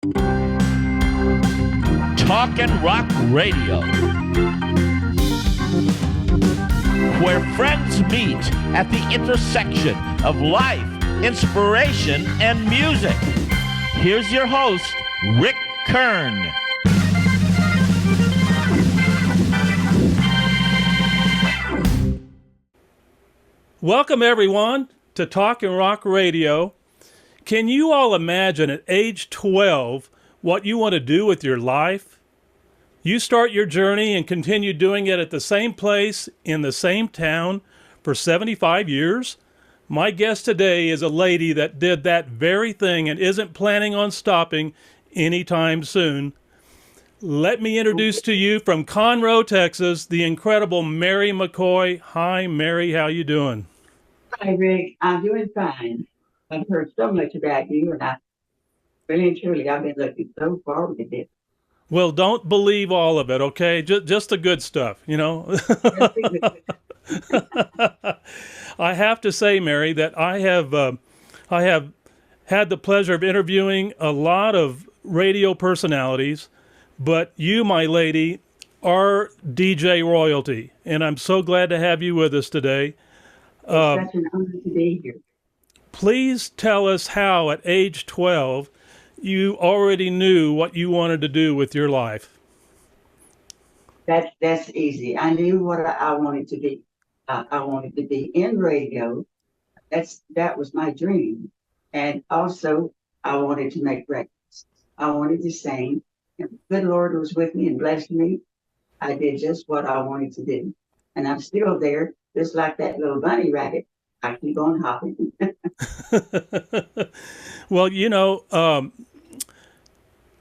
Talk and Rock Radio, where friends meet at the intersection of life, inspiration, and music. Here's your host, Rick Kern. Welcome, everyone, to Talk and Rock Radio. Can you all imagine at age 12 what you want to do with your life? You start your journey and continue doing it at the same place in the same town for 75 years? My guest today is a lady that did that very thing and isn't planning on stopping anytime soon. Let me introduce to you from Conroe, Texas, the incredible Mary McCoy. Hi, Mary. How you doing? Hi, Rick. I'm doing fine. I've heard so much about you, and I really and truly, I've been looking so forward to this. Well, don't believe all of it, okay? Just the good stuff, you know? I have to say, Mary, that I have had the pleasure of interviewing a lot of radio personalities, but you, my lady, are DJ royalty, and I'm so glad to have you with us today. It's such an honor to be here. Please tell us how, at age 12, you already knew what you wanted to do with your life. That's easy. I knew what I wanted to be. I wanted to be in radio. That was my dream. And also, I wanted to make records. I wanted to sing. And the good Lord was with me and blessed me. I did just what I wanted to do. And I'm still there, just like that little bunny rabbit. I keep on hopping. Well, you know,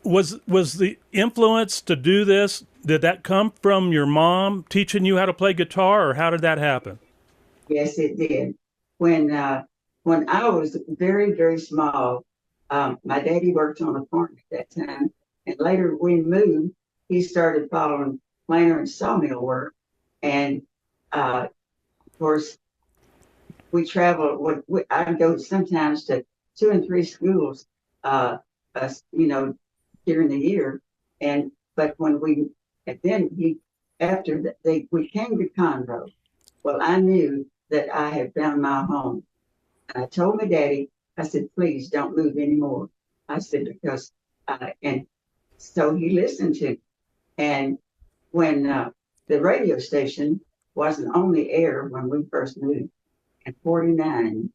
was the influence to do this, did that come from your mom teaching you how to play guitar, or how did that happen? Yes, it did. When I was very, very small, my daddy worked on a farm at that time. And later we moved, he started following planer and sawmill work. And of course, we traveled. I'd go sometimes to 2 and 3 schools, during the year. But when we came to Conroe, well, I knew that I had found my home. And I told my daddy, I said, please don't move anymore. I said, because, and so he listened to me. And when the radio station wasn't on the air when we first moved in 49,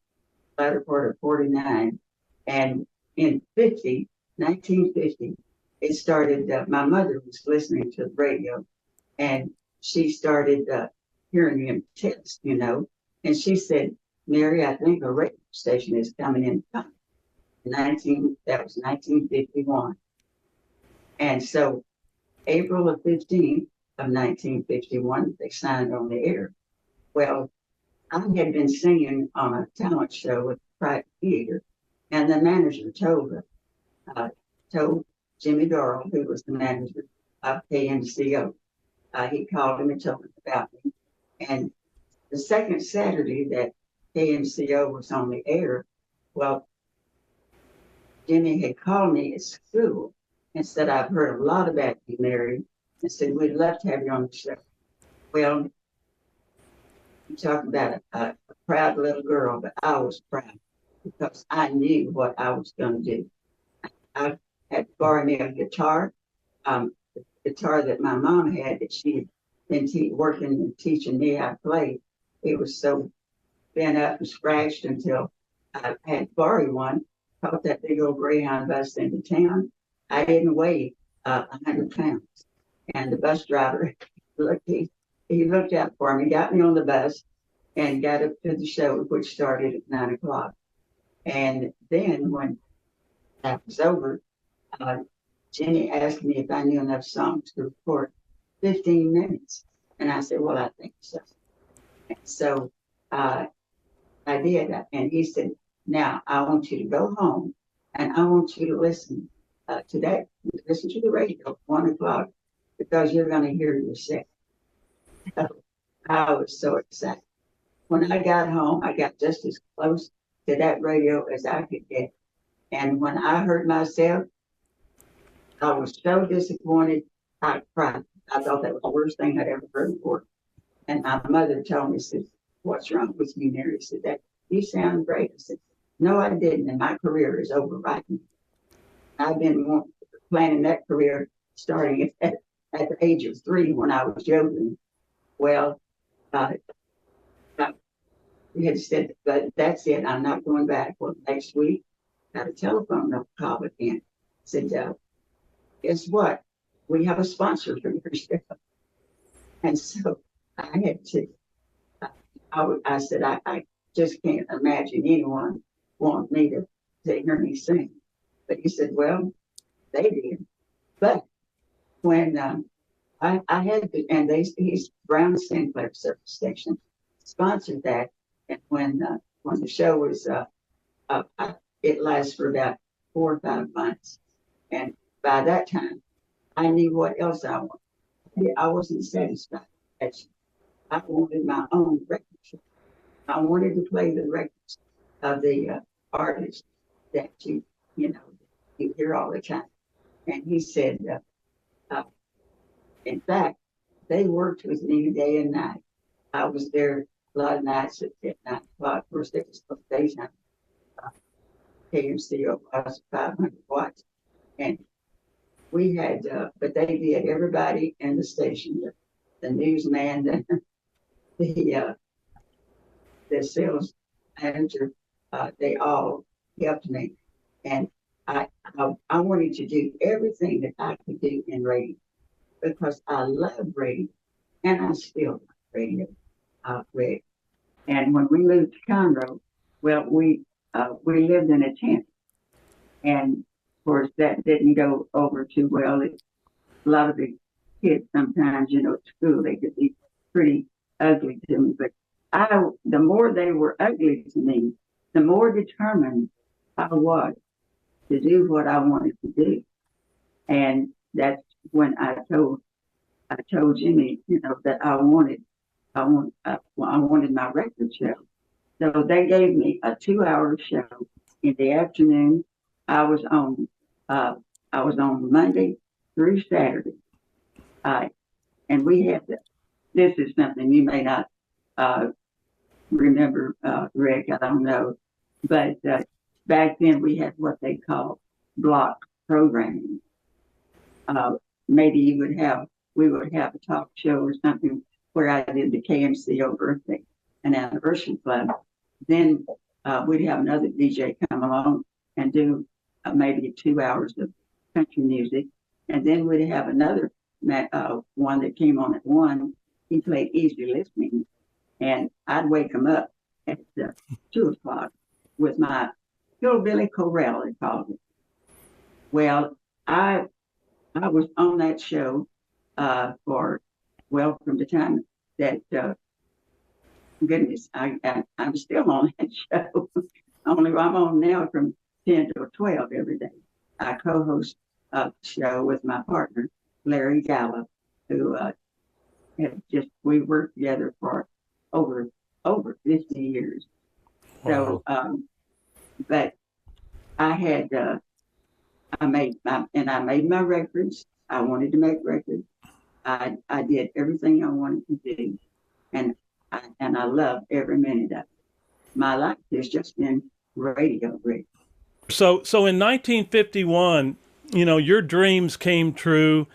latter part of 49, and in 1950, it started, my mother was listening to the radio, and she started hearing him text, and she said, Mary, I think a radio station is coming in. That was 1951. And so April of 15th of 1951, they signed on the air. Well, I had been singing on a talent show at the private theater, and the manager told Jimmy Copeland, who was the manager of KMCO. He called him and told him about me. And the second Saturday that KMCO was on the air, well, Jimmy had called me at school and said, I've heard a lot about you, Mary, and said, we'd love to have you on the show. Well, you talk about a proud little girl, but I was proud because I knew what I was going to do. I had to borrow me a guitar, the guitar that my mom had that she had been working and teaching me how to play. It was so bent up and scratched until I had to borrow one. Caught that big old Greyhound bus into town. I didn't weigh 100 pounds. And the bus driver, he looked out for me, got me on the bus, and got up to the show, which started at 9 o'clock. And then when that was over, Jenny asked me if I knew enough songs to record 15 minutes. And I said, well, I think so. And so I did. And he said, now I want you to go home and I want you to listen today. Listen to the radio at 1 o'clock because you're going to hear yourself. So I was so excited. When I got home, I got just as close to that radio as I could get. And when I heard myself, I was so disappointed. I cried. I thought that was the worst thing I'd ever heard before. And my mother told me, said, "What's wrong with you, Mary?" She said, "That you sound great." I said, "No, I didn't. And my career is over right now. I've been planning that career starting at the age of 3 when I was yodeling." Well, uh, we had said, "But that's it. I'm not going back." Well, next week, got a telephone call again. Said, "Guess what? We have a sponsor for your show." And so I had to, I said, I just can't imagine anyone want me to hear me sing. But he said, "Well, they did." But when I had to, and he's Brown Sinclair Service Station sponsored that. And when the show was it lasted for about 4 or 5 months. And by that time, I knew what else I wanted. I wasn't satisfied. I wanted my own record show. I wanted to play the records of the artists that you hear all the time. And he said, in fact, they worked with me day and night. I was there a lot of nights at 9 o'clock. Of course, there was daytime. KMCO was 500 watts. And we had, but they did, everybody in the station, the newsman, the sales manager, they all helped me. And I wanted to do everything that I could do in radio because I love radio and I still love radio. Rick. And when we moved to Conroe, well, we lived in a tent. And of course, that didn't go over too well. A lot of the kids sometimes, at school, they could be pretty ugly to me. But the more they were ugly to me, the more determined I was to do what I wanted to do. And that's when I told Jimmy, that I wanted my record show. So they gave me a 2-hour show in the afternoon. I was on Monday through Saturday. And we had this is something you may not remember, Rick, I don't know. But back then we had what they called block programming. Maybe we would have a talk show or something where I did the KMCO birthday and anniversary club. Then we'd have another DJ come along and do maybe 2 hours of country music. And then we'd have another one that came on at 1. He played easy listening. And I'd wake him up at 2 o'clock with my hillbilly chorale, they called it. Well, I was on that show from the time that, goodness, I'm still on that show. Only I'm on now from 10 to 12 every day. I co-host a show with my partner, Larry Gallup, who we worked together for over 50 years. Wow. So, but I had, I made my records. I wanted to make records. I did everything I wanted to do, and I love every minute of it. My life has just been radio, Rick. So in 1951, your dreams came true.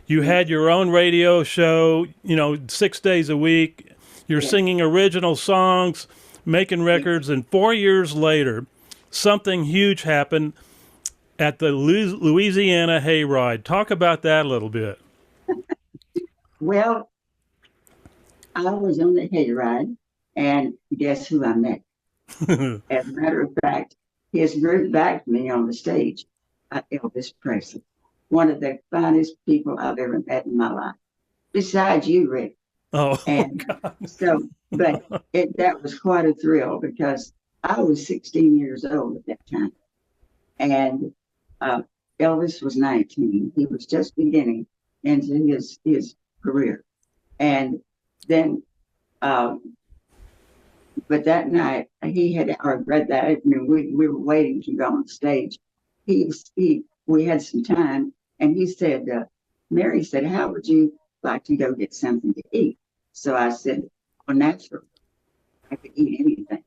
You had your own radio show, 6 days a week. You're singing original songs, making records, and 4 years later, something huge happened at the Louisiana Hayride. Talk about that a little bit. Well, I was on the Hayride, and guess who I met? As a matter of fact, his group backed me on the stage, Elvis Presley, one of the finest people I've ever met in my life, besides you, Rick. Oh, and so, but that was quite a thrill because I was 16 years old at that time, and Elvis was 19. He was just beginning into his career, and then, but that night he had, or that evening we were waiting to go on stage. We had some time, And he said, Mary said, how would you like to go get something to eat? So I said, well, naturally, I could eat anything.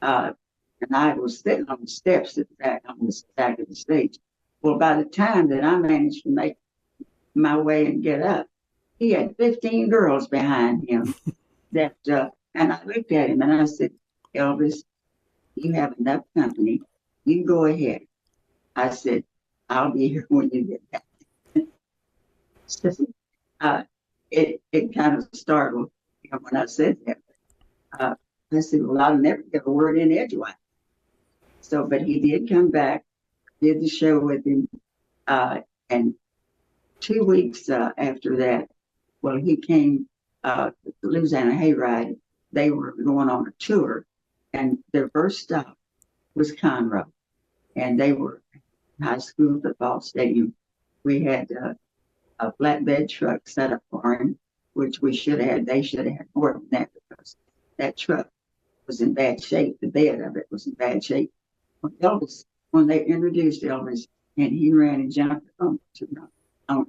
And I was sitting on the steps at the back, on the back of the stage. Well, by the time that I managed to make my way and get up, he had 15 girls behind him. And I looked at him and I said, Elvis, you have enough company. You go ahead. I said, I'll be here when you get back. So, it kind of startled when I said that. I said, well, I'll never get a word in edgewise. So, but he did come back, did the show with him. And 2 weeks after that, well, he came, the Louisiana Hayride. They were going on a tour, and their first stop was Conroe. And they were high school football stadium. We had a flatbed truck set up for him, which we should have had. They should have had more than that because that truck was in bad shape. The bed of it was in bad shape. When they introduced Elvis and he ran and jumped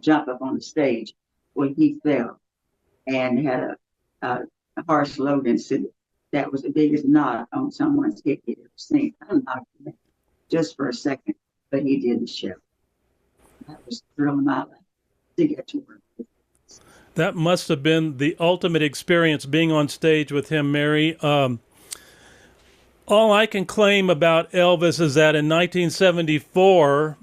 jump up on the stage, well, he fell and had a harsh load and said that was the biggest knot on someone's hip he'd ever seen. I knocked him just for a second, but he did the show. That was the thrill of my life to get to work with him. That must have been the ultimate experience, being on stage with him, Mary. All I can claim about Elvis is that in 1974,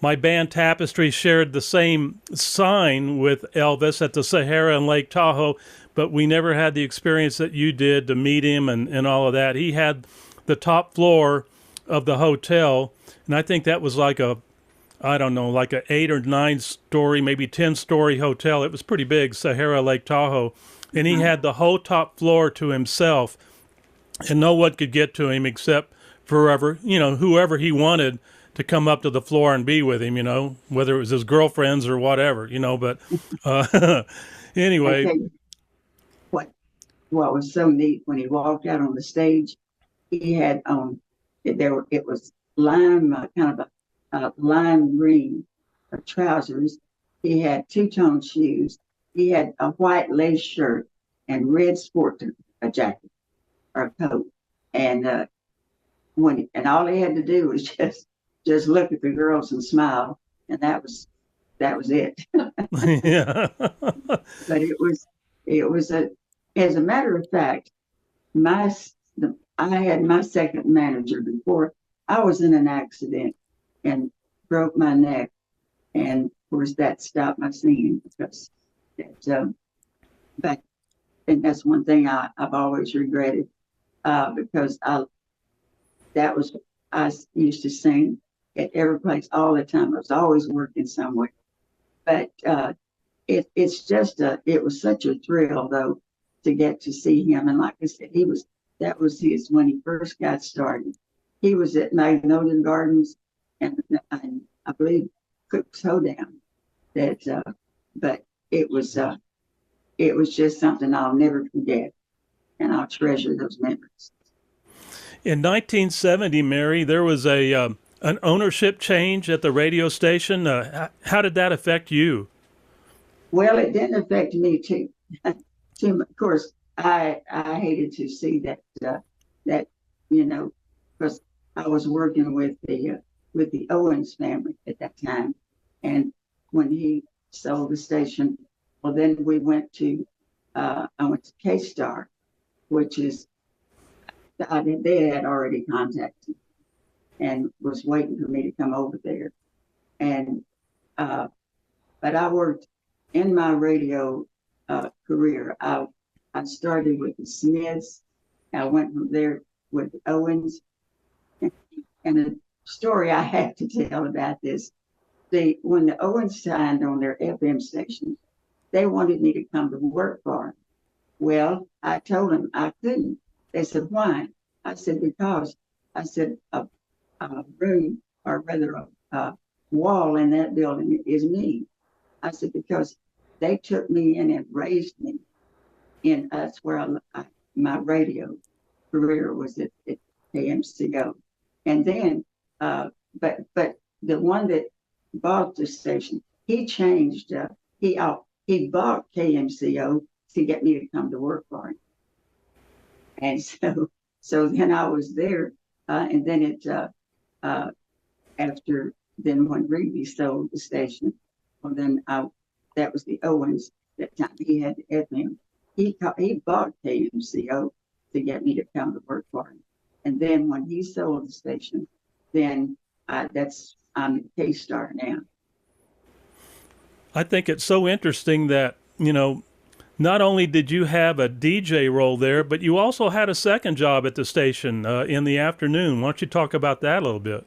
my band Tapestry shared the same sign with Elvis at the Sahara in Lake Tahoe, but we never had the experience that you did to meet him and all of that. He had the top floor of the hotel, and I think that was like a 8 or 9 story, maybe 10-story hotel. It was pretty big, Sahara Lake Tahoe, and he had the whole top floor to himself, and no one could get to him except whoever he wanted to come up to the floor and be with him, whether it was his girlfriends or whatever, but anyway. What was so neat when he walked out on the stage, he had it was lime, kind of a lime green trousers. He had two-tone shoes. He had a white lace shirt and red sport jacket or coat. And all he had to do was just look at the girls and smile, and that was it. Yeah. But it was as a matter of fact, I had my second manager before. I was in an accident and broke my neck, and of course that stopped my singing because but and that's one thing I've always regretted because I used to sing at every place all the time. I was always working somewhere, but it was such a thrill though to get to see him. And like I said, that was his when he first got started. He was at Magnolia Gardens and I believe Cook's Hoedown. But it was just something I'll never forget, and I'll treasure those memories. In 1970, Mary, there was an ownership change at the radio station. How did that affect you? Well, it didn't affect me too. Of course, I hated to see that because I was working with the Owens family at that time, and when he sold the station, well, then we went to I went to K-Star, which is they had already contacted and was waiting for me to come over there, and but I worked in my radio career. I started with the Smiths. I went from there with the Owens. And the story I have to tell about this, when the Owens signed on their FM station, they wanted me to come to work for them. Well, I told them I couldn't. They said, why? I said, because I said, a room, or rather a wall in that building is me. I said, because they took me in and raised me. And that's where my radio career was at KMCO. And then, but the one that bought the station, he changed. He bought KMCO to get me to come to work for him, and so then I was there, and then after then when Reeves sold the station, well then that was the Owens that time he had the FM. He bought KMCO to get me to come to work for him, and then when he sold the station, then I'm at K-Star now. I think it's so interesting that, not only did you have a DJ role there, but you also had a second job at the station in the afternoon. Why don't you talk about that a little bit?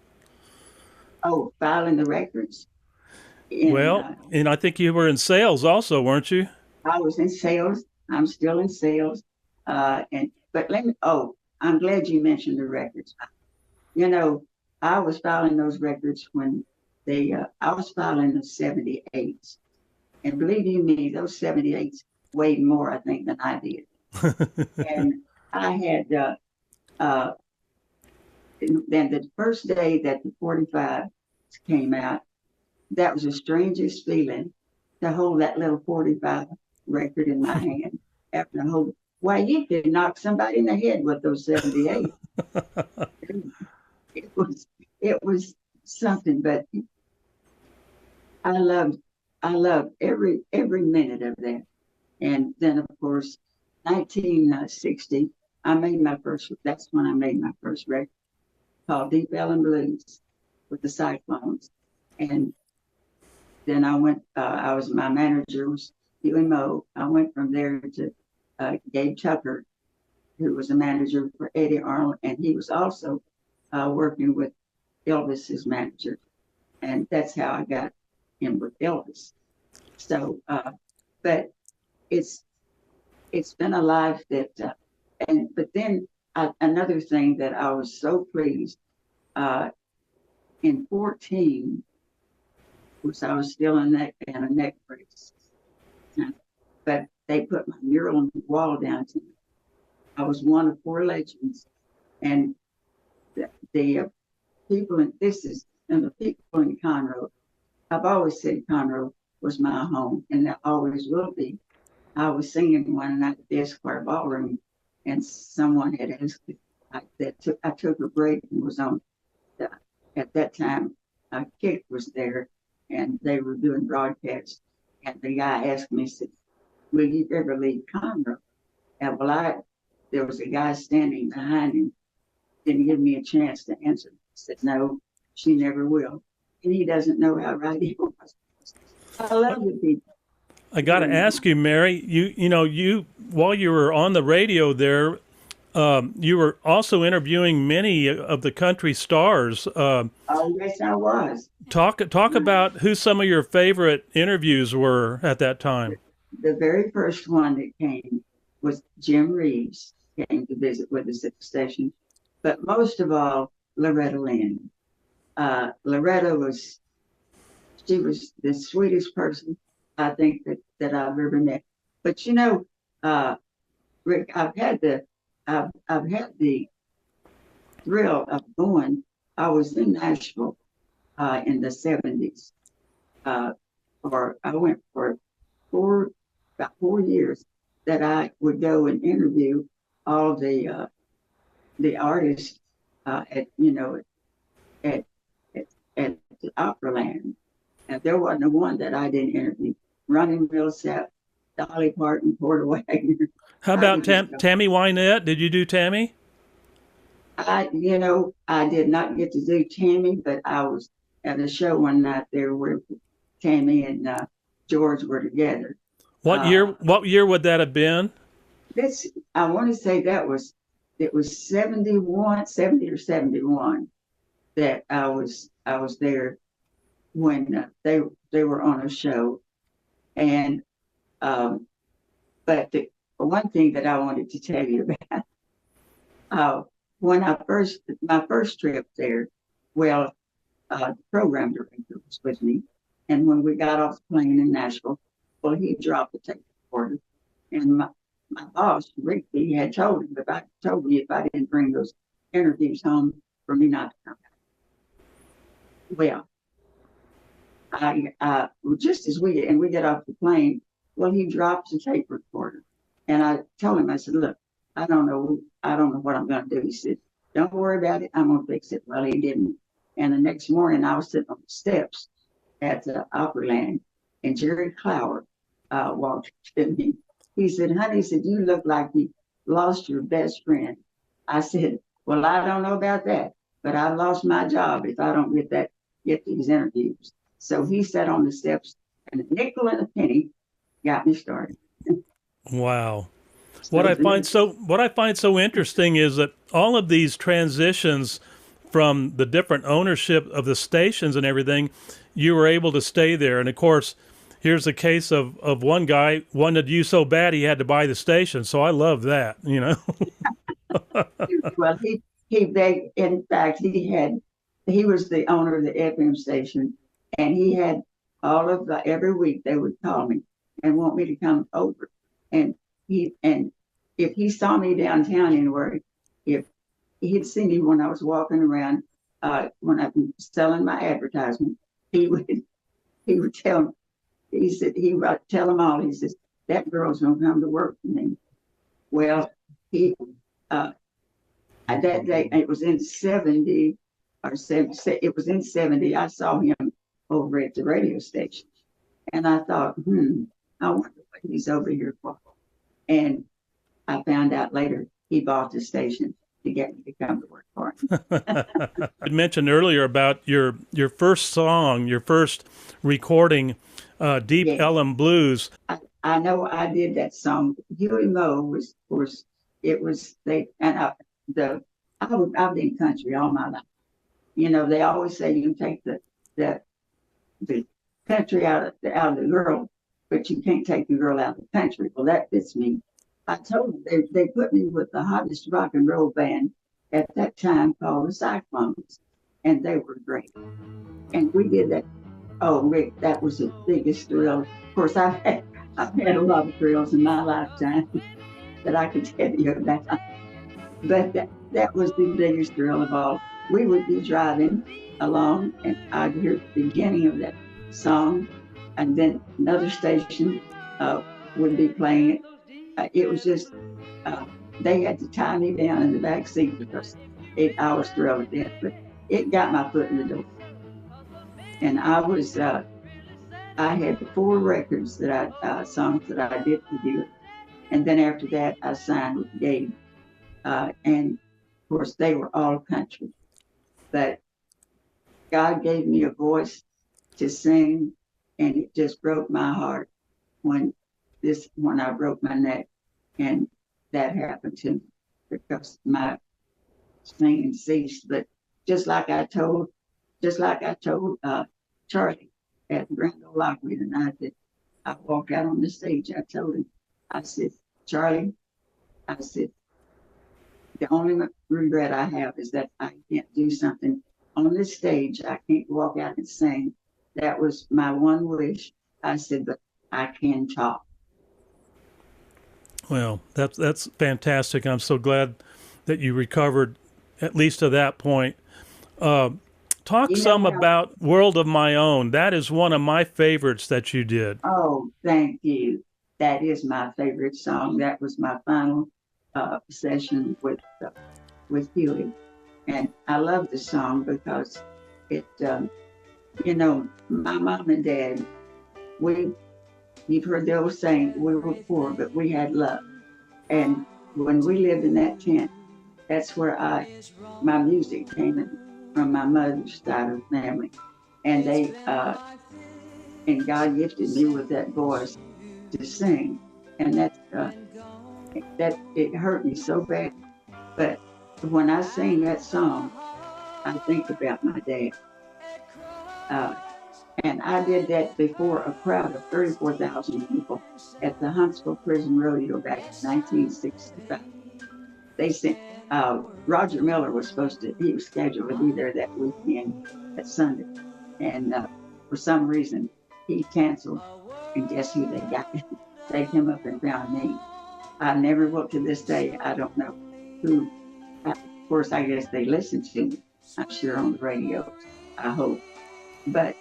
Oh, filing the records. And I think you were in sales also, weren't you? I was in sales. I'm still in sales. I'm glad you mentioned the records. I was filing those records when I was filing the 78s. And believe you me, those 78s weighed more, I think, than I did. And I had, then the first day that the 45 came out, that was the strangest feeling to hold that little 45 record in my hand after the whole. Why, you could knock somebody in the head with those 78. It was something, but I loved every minute of that. And then of course, 1960, that's when I made my first record called Deep Elem Blues with the Cyclones. And then my manager was UMO. I went from there to Gabe Tucker, who was a manager for Eddie Arnold, and he was also working with Elvis's manager. And that's how I got in with Elvis. So, but it's been a life that, but then another thing that I was so pleased, in 14, which I was still in a neck brace, but they put my mural on the wall down to me. I was one of 4 legends, and the people in the people in Conroe. I've always said Conroe was my home, and that always will be. I was singing one night at the Esquire Ballroom, and someone had asked me. I took a break and was on. At that time, Kit was there, and they were doing broadcasts. And the guy asked me, said, "Will you ever leave Conroe?" And there was a guy standing behind him, didn't give me a chance to answer. I said, "No, she never will." And he doesn't know how right he was. I love the people. I got to ask you, Mary, you while you were on the radio there, you were also interviewing many of the country stars. Oh, yes, I was. Talk about who some of your favorite interviews were at that time. The very first one that came was Jim Reeves came to visit with us at the station. But most of all, Loretta Lynn. Loretta was the sweetest person I think that I've ever met. But Rick, I've had the thrill of going. I was in Nashville in the 70s. I went for about 4 years that I would go and interview all the artists at the Operaland. And there wasn't one that I didn't interview. Ronnie Millsap, Dolly Parton, Porter Wagner. How about Tammy Wynette? Did you do Tammy? I did not get to do Tammy, but I was at a show one night there where Tammy and George were together. What year would that have been? I want to say it was 70 or 71 that I was there when they were on a show. And but the one thing that I wanted to tell you about, when my first trip there, the program director was with me, and when we got off the plane in Nashville, well, he dropped the tape recorder, and my boss, Rick, he had told me if I didn't bring those interviews home, for me not to come back. Well, Just as we get off the plane, well, he drops a tape recorder, and I told him, I said, look, I don't know what I'm going to do. He said, don't worry about it, I'm going to fix it. Well, he didn't. And the next morning, I was sitting on the steps at the Opryland, and Jerry Clower walked to me. He said, honey, he said, you look like you lost your best friend. I said, well, I don't know about that, but I've lost my job if I don't get these interviews. So he sat on the steps, and a nickel and a penny got me started. Wow. So What I find so interesting is that all of these transitions from the different ownership of the stations and everything, you were able to stay there. And of course, here's a case of one guy wanted you so bad he had to buy the station. So I love that, you know. Well, he begged. In fact, he was the owner of the FM station, and he had every week they would call me and want me to come over, and if he saw me downtown anywhere, if he'd seen me when I was walking around, when I was selling my advertisement, he would tell me. He would tell them all. He says, that girl's gonna come to work for me. Well, he at that day, it was in 70 or 70, it was in 70, I saw him over at the radio station, and I thought, I wonder what he's over here for. And I found out later he bought the station to get me to come to work for him. You mentioned earlier about your first song, your first recording, Deep Yes. Elem Blues. I know I did that song. Huey Moe was it was they and I've been country all my life. You know, they always say you can take the country out of the girl, but you can't take the girl out of the country. Well, that fits me. I told them they put me with the hottest rock and roll band at that time called the Cyclones, and they were great. And we did that. Oh, Rick, that was the biggest thrill. Of course, I've had a lot of thrills in my lifetime that I could tell you about. But that was the biggest thrill of all. We would be driving along, and I'd hear the beginning of that song, and then another station would be playing it. It was just, they had to tie me down in the back seat because I was thrilled to death, but it got my foot in the door. And I had 4 records songs that I did produce. And then after that, I signed with Gabe. And of course, they were all country. But God gave me a voice to sing, and it just broke my heart when I broke my neck, and that happened to me because my singing ceased. But just like I told Charlie at Grand Ole Opry the night that I walked out on the stage, I told him, I said, Charlie, I said, the only regret I have is that I can't do something on this stage. I can't walk out and sing. That was my one wish. I said, but I can talk. Well, that's fantastic. I'm so glad that you recovered, at least to that point. Talk some about World of My Own. That is one of my favorites that you did. Oh, thank you. That is my favorite song. That was my final session with Huey. And I love the song because it, my mom and dad, you've heard the old saying, we were poor, but we had love. And when we lived in that tent, that's where my music came in from my mother's side of the family. And and God gifted me with that voice to sing. And that it hurt me so bad. But when I sing that song, I think about my dad. And I did that before a crowd of 34,000 people at the Huntsville Prison Rodeo back in 1965. They sent, Roger Miller was he was scheduled to be there that weekend, that Sunday. And for some reason, he canceled. And guess who they got? They came up and found me. I never will to this day. I don't know who. Of course, I guess they listened to me. I'm sure on the radio. I hope. But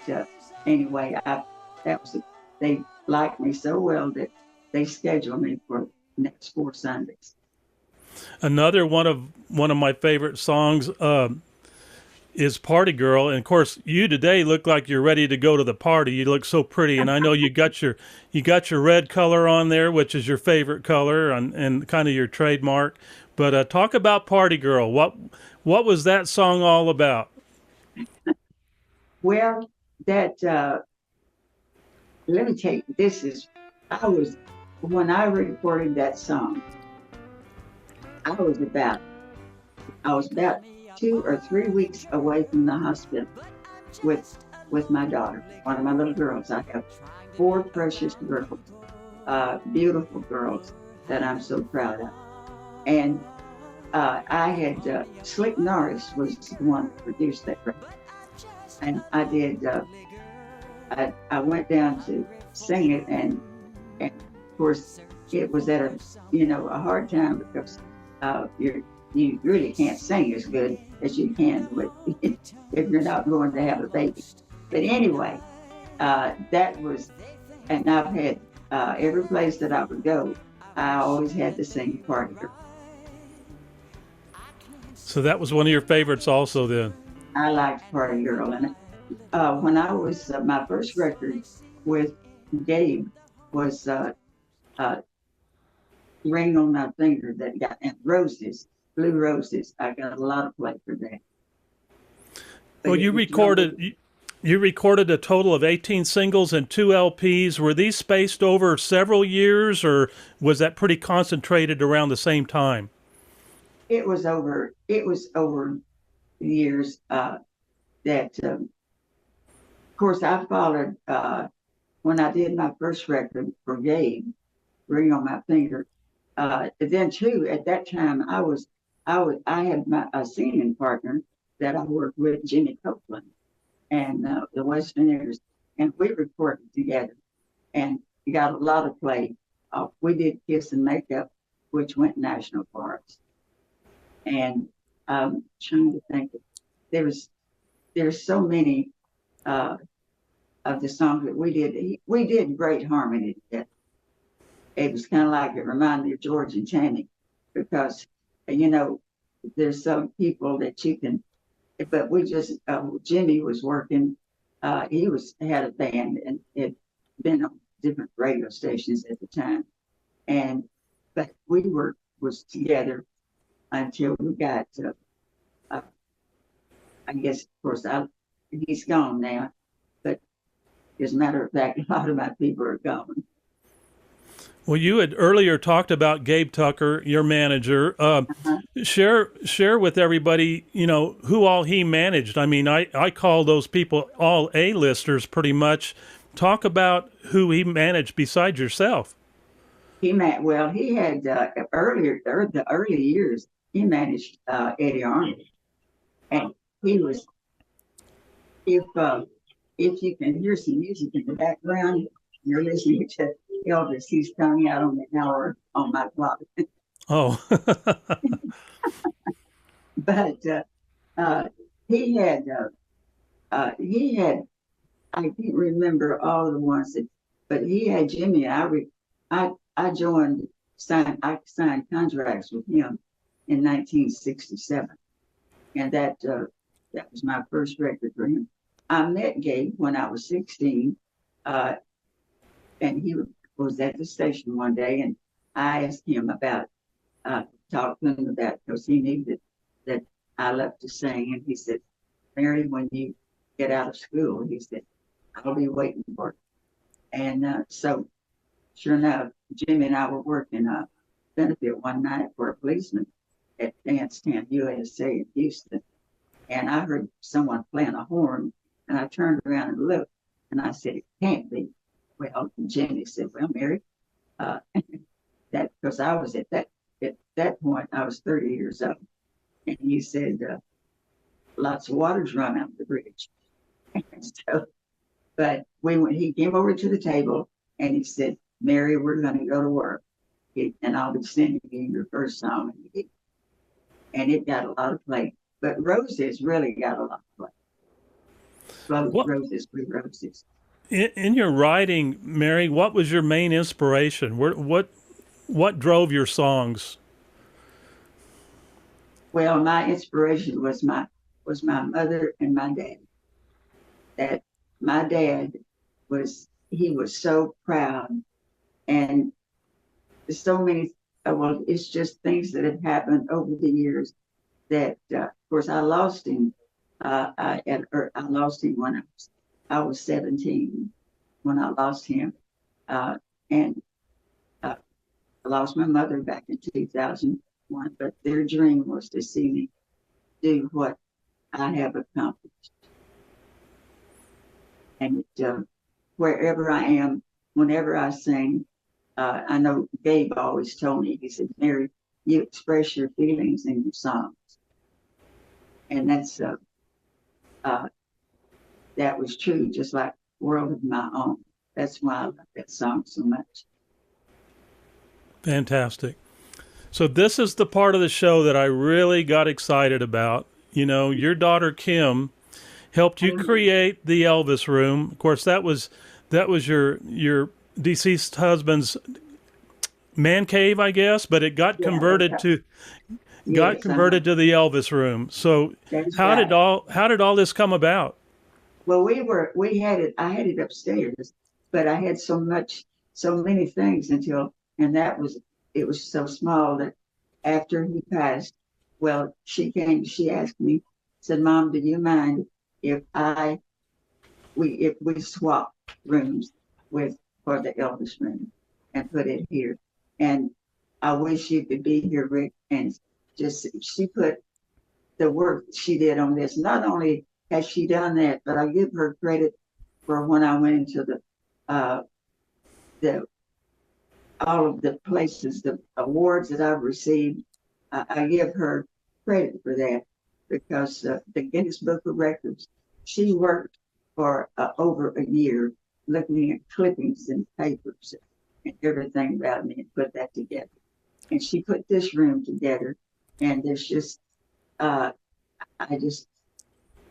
anyway, that was they liked me so well that they scheduled me for next 4 Sundays. Another one of my favorite songs is Party Girl, and of course you today look like you're ready to go to the party. You look so pretty, and I know you got your red color on there, which is your favorite color and kind of your trademark. But talk about Party Girl. What was that song all about? Well, that let me tell you, when I recorded that song, I was about 2 or 3 weeks away from the hospital with my daughter, one of my little girls. I have 4 precious girls, beautiful girls that I'm so proud of. And I had Slick Norris was the one that produced that record, and I did. I went down to sing it, and of course it was at a hard time because you really can't sing as good as you can if you're not going to have a baby. But anyway, that was, and I've had every place that I would go, I always had to sing Party Girl. So that was one of your favorites also then. I liked Party Girl. And when I was, my first record with Gabe was Ring on My Finger, that got, and Roses, Blue Roses. I got a lot of play for that. But well, you recorded a total of 18 singles and 2 LPs. Were these spaced over several years, or was that pretty concentrated around the same time? It was over years that, of course, I followed, when I did my first record for Gabe, Ring on My Finger. Then too, at that time, I had a singing partner that I worked with, Jimmy Copeland, and the Westerners, and we recorded together, and we got a lot of play. We did Kiss and Makeup, which went national parks. And I'm trying to think, there's so many of the songs that we did. We did great harmony together. It was kind of like, it reminded me of George and Tammy, because, there's some people that you can, but we just, Jimmy was working, he had a band and had been on different radio stations at the time. But we was together until we got, I guess, of course, he's gone now, but as a matter of fact, a lot of my people are gone. Well, you had earlier talked about Gabe Tucker, your manager. Share with everybody, who all he managed. I mean, I call those people all A-listers pretty much. Talk about who he managed besides yourself. He had the early years. He managed Eddie Arnold, and he was. If you can hear some music in the background, you're listening to Elvis. He's coming out on the hour on my clock. Oh. But he had, I can't remember all the ones but he had Jimmy. I signed contracts with him in 1967, and that was my first record for him. I met Gabe when I was 16, and he was at the station one day, and I asked him about, talked to him about, because he knew that I loved to sing, and he said, Mary, when you get out of school, he said, I'll be waiting for you. And so, sure enough, Jimmy and I were working a benefit one night for a policeman at Dance Camp USA in Houston, and I heard someone playing a horn, and I turned around and looked, and I said, it can't be. Well, Jimmy said, well, Mary, that, because I was at that point, I was 30 years old. And he said, lots of water's run out of the bridge. So, but he came over to the table and he said, Mary, we're going to go to work. And I'll be singing you your first song. And it got a lot of play. But Roses really got a lot of play. Roses, Blue Roses. In your writing, Mary, what was your main inspiration? What drove your songs? Well, my inspiration was my mother and my dad. That my dad he was so proud, and so many. Well, it's just things that have happened over the years that, of course, I lost him. I lost him when I was 17 when I lost him, and I lost my mother back in 2001. But their dream was to see me do what I have accomplished, and wherever I am, whenever I sing, I know Gabe always told me. He said, "Mary, you express your feelings in your songs," and uh, that was true, just like World of My Own. That's why I love that song so much. Fantastic. So this is the part of the show that I really got excited about. You know, your daughter Kim helped you create the Elvis Room. Of course, that was your deceased husband's man cave, I guess, but it got converted to Yes, to the Elvis Room. So that's how did right. all this come about? Well, we had it. I had it upstairs, but I had so many things and it was so small that after he passed, well, she asked me, said, "Mom, do you mind if if we swap rooms with for the Elvis room and put it here?" And I wish you could be here, Rick, and just she put the work she did on this. Not only has she done that, but I give her credit for when I went into uh, the all of the places, the awards that I've received. I give her credit for that because the Guinness Book of Records, she worked for over a year looking at clippings and papers and everything about me and put that together. And she put this room together, and there's just uh, I just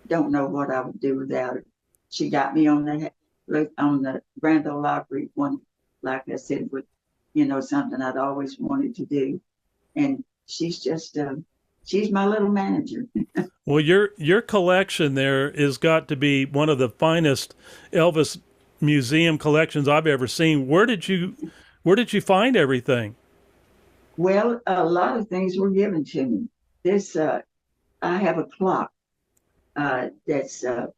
don't know what I would do without her. She got me on the Grand Ole Opry one, like I said, with something I'd always wanted to do, and she's my little manager. Well, your collection there has got to be one of the finest Elvis museum collections I've ever seen. Where did you find everything? Well, a lot of things were given to me. This I have a clock that's and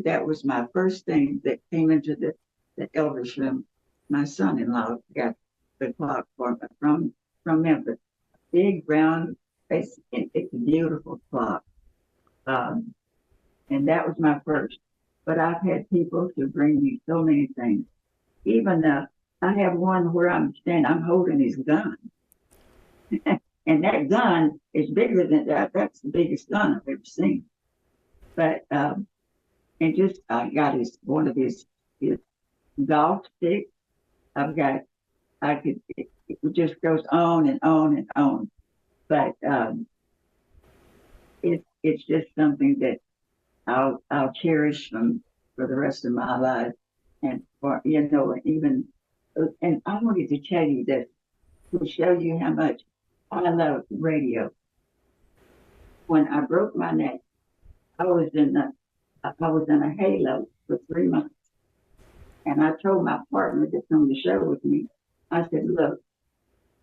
that was my first thing that came into the Elvis room. My son-in-law got the clock from Memphis. Big round face. It's a beautiful clock. Um, and that was my first. But I've had people to bring me so many things. Even I have one where I'm holding his gun, and that gun is bigger than that. That's the biggest gun I've ever seen. But and just I got one of his golf sticks. I've got it just goes on and on and on. But it's just something that I'll cherish for the rest of my life, and for even and I wanted to tell you that to show you how much I love radio. When I broke my neck, I was in a halo for 3 months, and I told my partner to come to the show with me. I said, "Look,"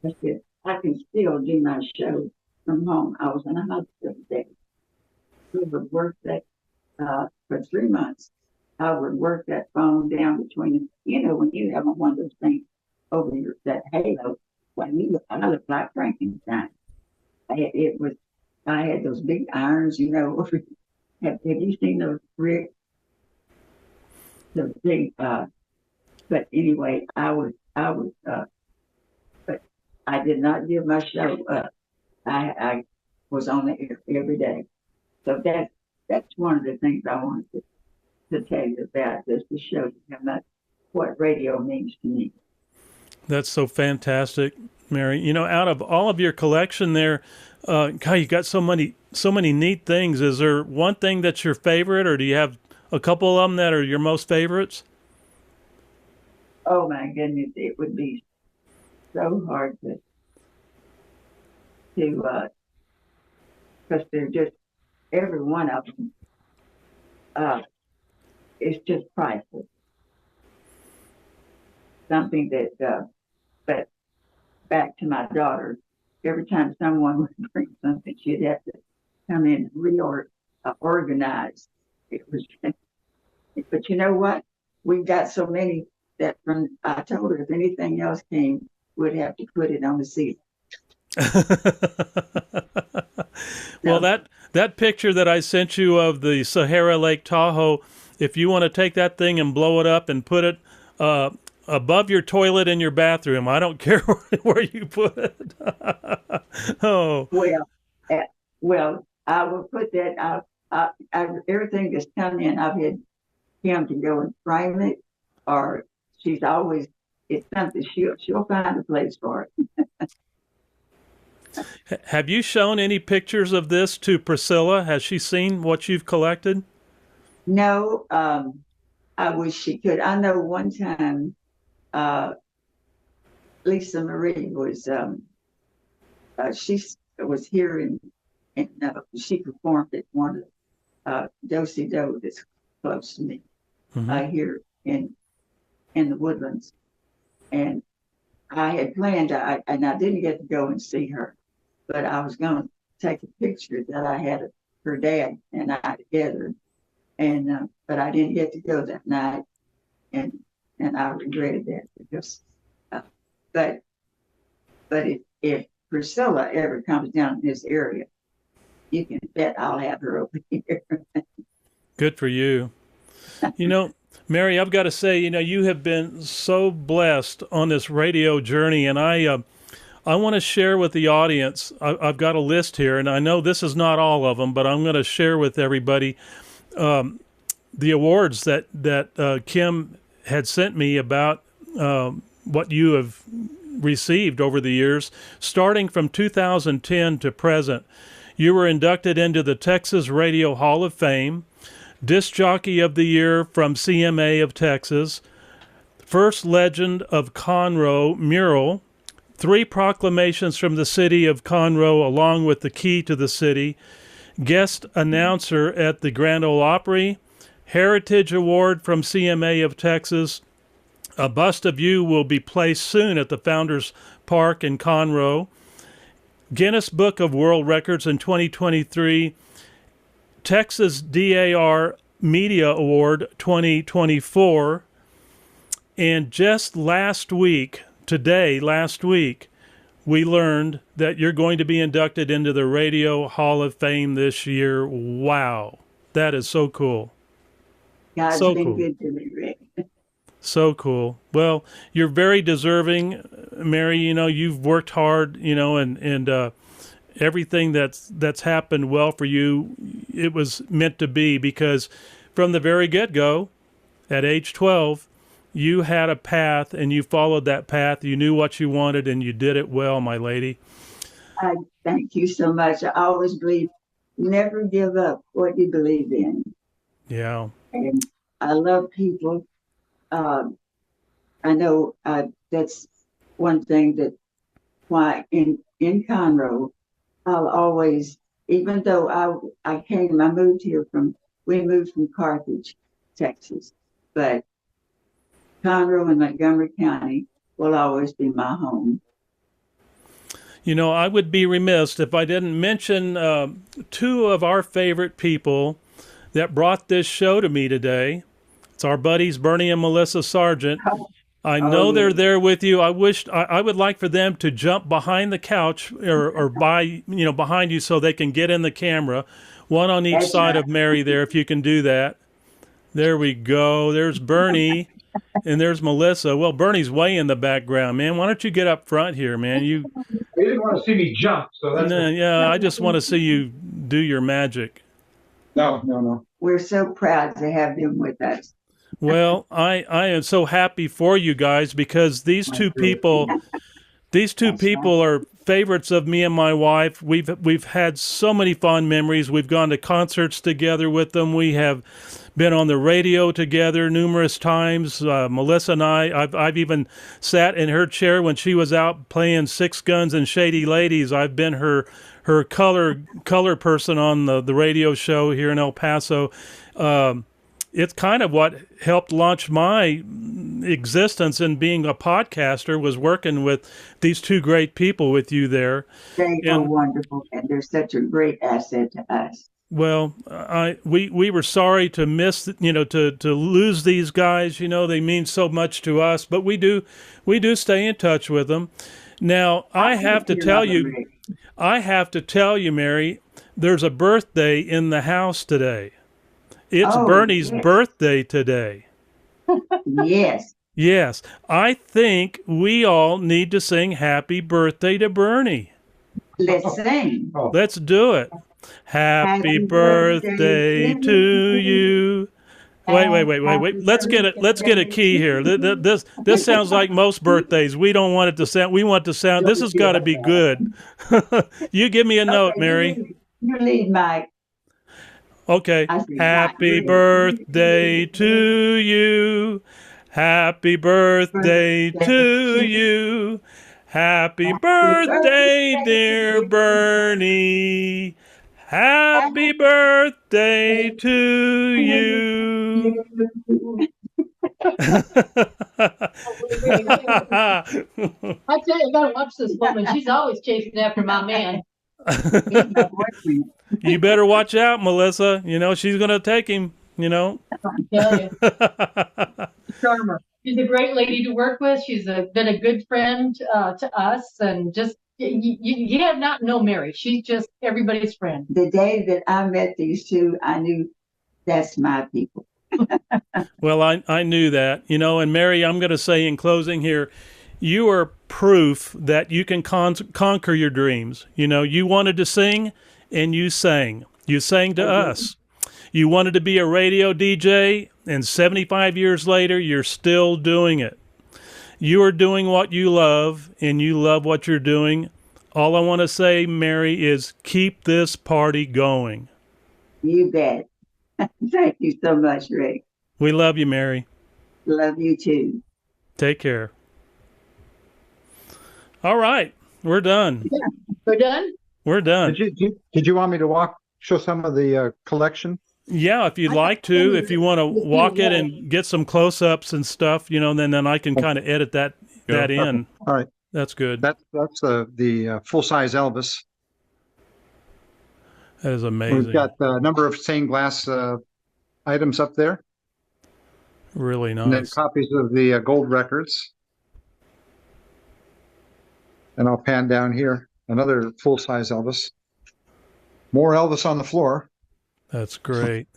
I said, "I can still do my show from home." I was in a hospital bed. We would work that for 3 months. I would work that phone down between, when you have one of those things over that halo, when I looked like Frankenstein. It was, I had those big irons, have you seen those Rick? The big, but anyway, but I did not give my show up. I was on the air every day. So that's one of the things I wanted to tell you about, just to show you how much what radio means to me. That's so fantastic, Mary. You know, out of all of your collection there, God, you got so many neat things. Is there one thing that's your favorite, or do you have a couple of them that are your most favorites? Oh my goodness, it would be so hard to because they're just every one of them. It's just priceless. Something but back to my daughter, every time someone would bring something, she'd have to come in and organize. It was, but you know what? We got so many that I told her if anything else came, we'd have to put it on the ceiling. Well, that picture that I sent you of the Sahara Lake Tahoe, if you want to take that thing and blow it up and put it above your toilet in your bathroom, I don't care where you put it. Oh. Well, I will put that. Everything that's come in, I've had him to go and frame it, or it's something she'll find a place for it. Have you shown any pictures of this to Priscilla? Has she seen what you've collected? No, I wish she could. I know one time, Lisa Marie she was here and she performed at one of Do-Si Do that's close to me, here in the Woodlands, and I had planned, and I didn't get to go and see her, but I was going to take a picture that I had of her dad and I together, and but I didn't get to go that night, and I regretted that because, but if Priscilla ever comes down in this area, you can bet I'll have her over here. Good for you. You know, Mary, I've got to say, you have been so blessed on this radio journey, and I want to share with the audience. I've got a list here, and I know this is not all of them, but I'm going to share with everybody the awards that Kim had sent me about what you have received over the years, starting from 2010 to present. You were inducted into the Texas Radio Hall of Fame, Disc Jockey of the Year from CMA of Texas, First Legend of Conroe mural, 3 proclamations from the city of Conroe along with the key to the city, guest announcer at the Grand Ole Opry, Heritage Award from CMA of Texas. A bust of you will be placed soon at the Founders Park in Conroe. Guinness Book of World Records in 2023, Texas DAR Media Award 2024, and just last week, we learned that you're going to be inducted into the Radio Hall of Fame this year. Wow, that is so cool. God's so been cool. good to me, Rick. So cool. Well, you're very deserving, Mary. You've worked hard, and everything that's happened well for you, it was meant to be, because from the very get-go, at age 12, you had a path and you followed that path. You knew what you wanted and you did it well, my lady. I thank you so much. I always believe, never give up what you believe in. Yeah. And I love people. I know that's one thing that why in Conroe, I'll always, even though we moved from Carthage, Texas, but Conroe and Montgomery County will always be my home. I would be remiss if I didn't mention 2 of our favorite people that brought this show to me today. It's our buddies, Bernie and Melissa Sargent. I know they're there with you. I would like for them to jump behind the couch or behind you so they can get in the camera. One on each side of Mary there, if you can do that. There we go. There's Bernie and there's Melissa. Well, Bernie's way in the background, man. Why don't you get up front here, man? They didn't want to see me jump, so that's... Yeah, I just want to see you do your magic. No. We're so proud to have them with us. Well, I am so happy for you guys, because these two people are favorites of me and my wife. We've had so many fond memories. We've gone to concerts together with them. We have been on the radio together numerous times. Melissa and I've even sat in her chair when she was out playing Six Guns and Shady Ladies. I've been her color person on the radio show here in El Paso. It's kind of what helped launch my existence in being a podcaster, was working with these two great people with you there. They are wonderful, and they're such a great asset to us. Well, we were sorry to miss, to lose these guys. They mean so much to us, but we do stay in touch with them. Now, I have to tell you, Mary, there's a birthday in the house today. It's Bernie's birthday today. Yes. Yes. I think we all need to sing happy birthday to Bernie. Let's sing. Let's do it. Happy birthday to you. Wait. Let's get a key here. This sounds like most birthdays. We don't want it to sound. We want to sound. This has got to be good. You give me a note, Mary. You lead, Mike. Okay. Happy birthday to you. Happy birthday to you. Happy birthday, dear Bernie. Happy birthday to you. I tell you, I gotta watch this woman. She's always chasing after my man. You better watch out, Melissa. She's going to take him, I tell you. Charmer. She's a great lady to work with. She's been a good friend to us, and just you have not know Mary. She's just everybody's friend. The day that I met these two, I knew that's my people. Well, I knew that, and Mary, I'm going to say in closing here, you are proof that you can conquer your dreams. You wanted to sing, and you sang. You sang to us. You wanted to be a radio DJ, and 75 years later, you're still doing it. You are doing what you love, and you love what you're doing. All I want to say, Mary, is keep this party going. You bet. Thank you so much, Rick. We love you, Mary. Love you too. Take care. All right, we're done. Yeah. We're done? We're done. Did you want me to show some of the collection? Yeah, if you'd like to, if you want to walk it and get some close-ups and stuff, then I can kind of edit that in. All right. That's good. That's the full-size Elvis. That is amazing. We've got a number of stained glass items up there. Really nice. And then copies of the gold records. And I'll pan down here. Another full-size Elvis. More Elvis on the floor. That's great.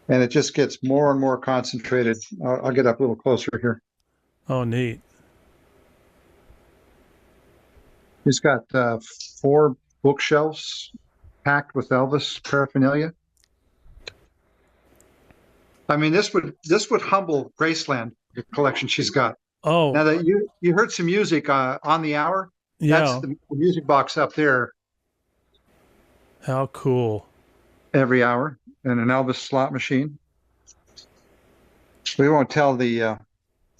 And it just gets more and more concentrated. I'll get up a little closer here. Oh, neat. He's got 4 bookshelves packed with Elvis paraphernalia. I mean, this would humble Graceland, the collection she's got. Oh, now that you heard some music on the hour. Yeah. That's the music box up there. How cool. Every hour, and an Elvis slot machine. We won't tell the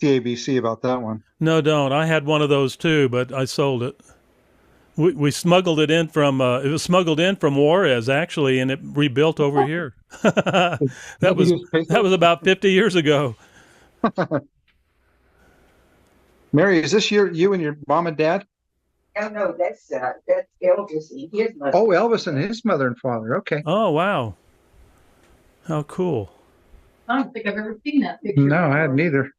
ABC about that one. No, don't. I had one of those too, but I sold it. We smuggled it in from it was smuggled in from Juarez actually, and it rebuilt over here. that was about 50 years ago. Mary, is this you and your mom and dad? No, that's Elvis and his mother. Oh, Elvis and his mother and father. Okay. Oh, wow. How cool. I don't think I've ever seen that picture. No, I hadn't either.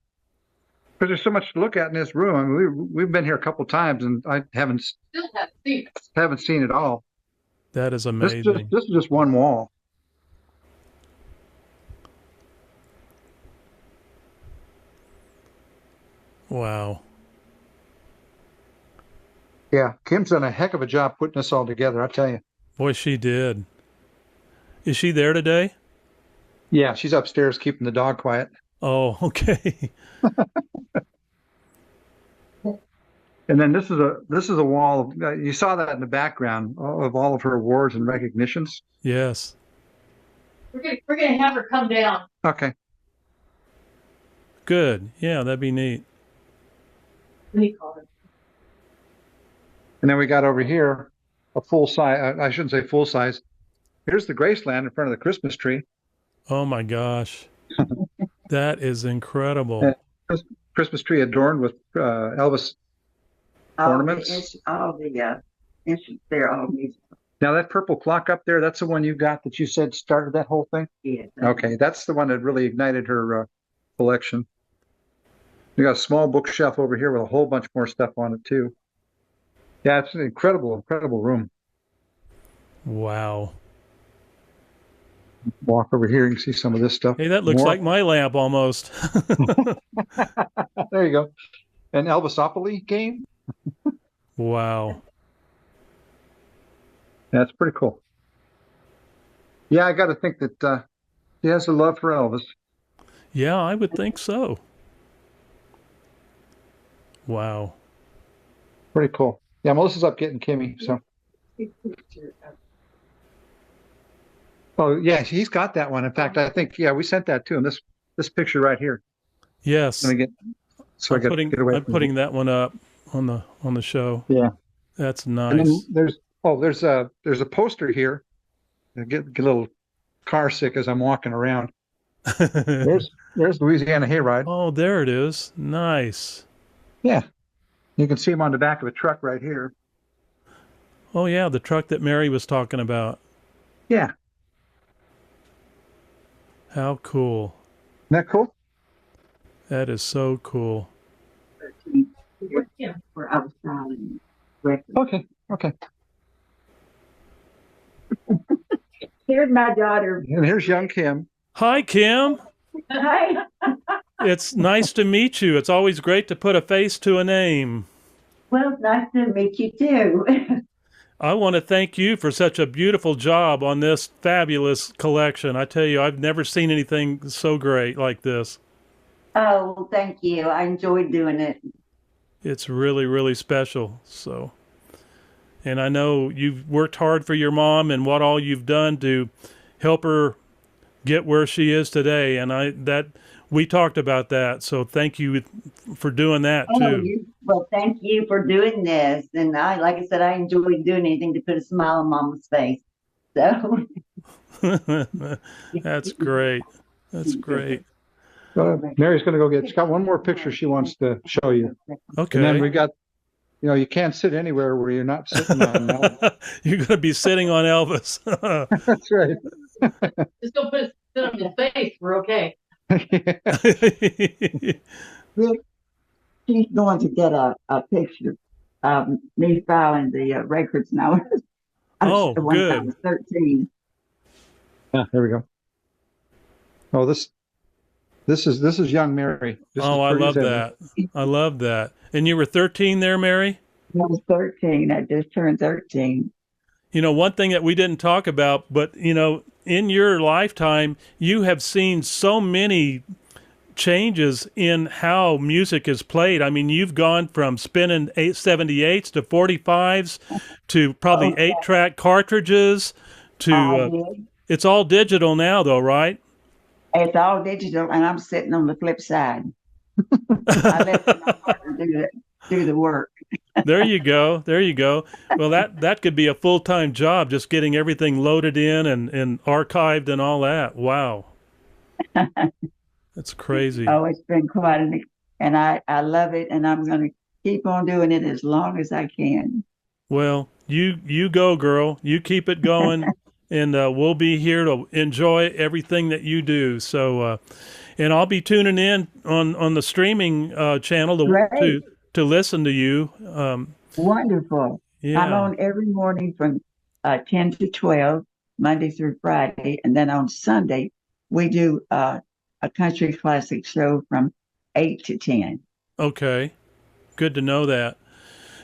Because there's so much to look at in this room. I mean, we've been here a couple times, and I haven't seen it all. That is amazing. This is just one wall. Wow. Yeah, Kim's done a heck of a job putting this all together, I tell you. Boy, she did. Is she there today? Yeah, she's upstairs keeping the dog quiet. Oh, okay. And then this is a wall. You saw that in the background of all of her awards and recognitions. Yes. We're gonna have her come down. Okay. Good. Yeah, that'd be neat. What do you call her? And then we got over here a full size. I shouldn't say full size. Here's the Graceland in front of the Christmas tree. Oh my gosh. That is incredible. Christmas tree adorned with Elvis ornaments. All the instruments there, all musical. Now that purple clock up there, that's the one you got that you said started that whole thing? Yes. Okay, that's the one that really ignited her collection. We got a small bookshelf over here with a whole bunch more stuff on it too. Yeah, it's an incredible, incredible room. Wow. Walk over here and see some of this stuff. Hey, that looks like my lamp almost. There you go. An Elvisopoly game? Wow. That's pretty cool. Yeah, I got to think that he has a love for Elvis. Yeah, I would think so. Wow. Pretty cool. Yeah, Melissa's up getting Kimmy, so. Oh, yeah, he's got that one. In fact, I think, yeah, we sent that to him. This picture right here. Yes. Let me get, so I'm putting that one up on the show. Yeah. That's And nice. then there's a poster here. I get a little car sick as I'm walking around. There's Louisiana Hayride. Oh, there it is. Nice. Yeah. You can see him on the back of a truck right here. Oh yeah, the truck that Mary was talking about. Yeah. How cool. Isn't that cool? That is so cool. Where I was trying. Okay. Okay. Here's my daughter. And here's young Kim. Hi, Kim. Hi. It's nice to meet you. It's always great to put a face to a name. Well, it's nice to meet you too. I want to thank you for such a beautiful job on this fabulous collection. I tell you, I've never seen anything so great like this. Oh, well, thank you. I enjoyed doing it. It's really, really special. So, and I know you've worked hard for your mom and what all you've done to help her get where she is today. And we talked about that. So thank you for doing that too. Well, thank you for doing this. And like I said, I enjoyed doing anything to put a smile on Mama's face. So That's great. That's great. Mary's going to go get, she's got one more picture she wants to show you. Okay. And then we got, you can't sit anywhere where you're not sitting on Elvis. You're going to be sitting on Elvis. That's right. Just don't sit on his face. We're okay. she's going to get a picture of me filing the records now. Oh, When I good. was 13. Yeah, there we go. Oh, this is young Mary. This Oh, is I pretty love heavy. that. I love that. And you were 13 there, Mary? I was 13. I just turned 13. One thing that we didn't talk about, but, in your lifetime, you have seen so many changes in how music is played. I mean, you've gone from spinning 78s to 45s to probably 8-track cartridges to, it's all digital now though, right? It's all digital, and I'm sitting on the flip side. I let my partner do the work. There you go. There you go. Well, that could be a full-time job, just getting everything loaded in and archived and all that. Wow. That's crazy. Oh, it's been quite and I love it, and I'm going to keep on doing it as long as I can. Well, you go, girl. You keep it going, and we'll be here to enjoy everything that you do. So, and I'll be tuning in on the streaming channel to listen to you. Wonderful. Yeah. I'm on every morning from 10 to 12, Monday through Friday, and then on Sunday we do a country classic show from 8 to 10. Okay. Good to know that.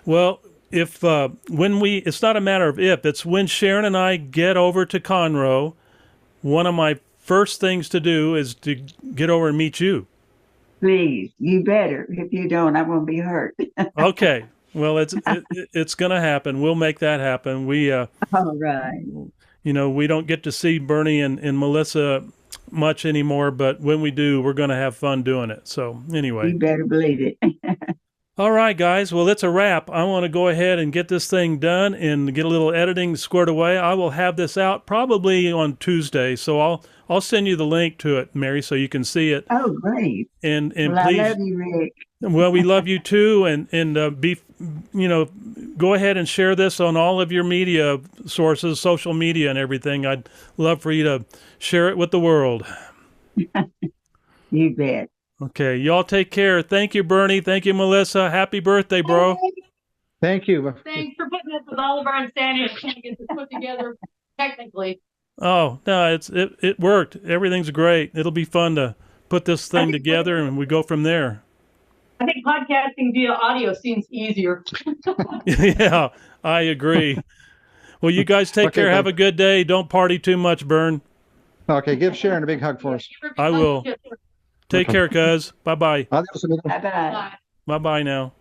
Well, it's not a matter of if, it's when Sharon and I get over to Conroe, one of my first things to do is to get over and meet you. Please, you better. If you don't, I won't be hurt. Okay. Well, it's going to happen. We'll make that happen. All right. we don't get to see Bernie and Melissa much anymore, but when we do, we're going to have fun doing it. So anyway. You better believe it. All right, guys. Well, it's a wrap. I want to go ahead and get this thing done and get a little editing squared away. I will have this out probably on Tuesday, so I'll send you the link to it, Mary, so you can see it. Oh, great. And Well, please, I love you, Rick. well, we love you too, and go ahead and share this on all of your media sources, social media, and everything. I'd love for you to share it with the world. You bet. Okay, y'all take care. Thank you, Bernie. Thank you, Melissa. Happy birthday, bro. Thank you. Thanks for putting up with all of our insanity and trying to get this put together technically. Oh, no, it worked. Everything's great. It'll be fun to put this thing together, and we go from there. I think podcasting via audio seems easier. Yeah, I agree. Well, you guys take care. Have a good day. Don't party too much, Bern. Okay, give Sharon a big hug for us. I will. Take care, cuz. Bye-bye. Adios, amigo. Bye-bye. Bye-bye now.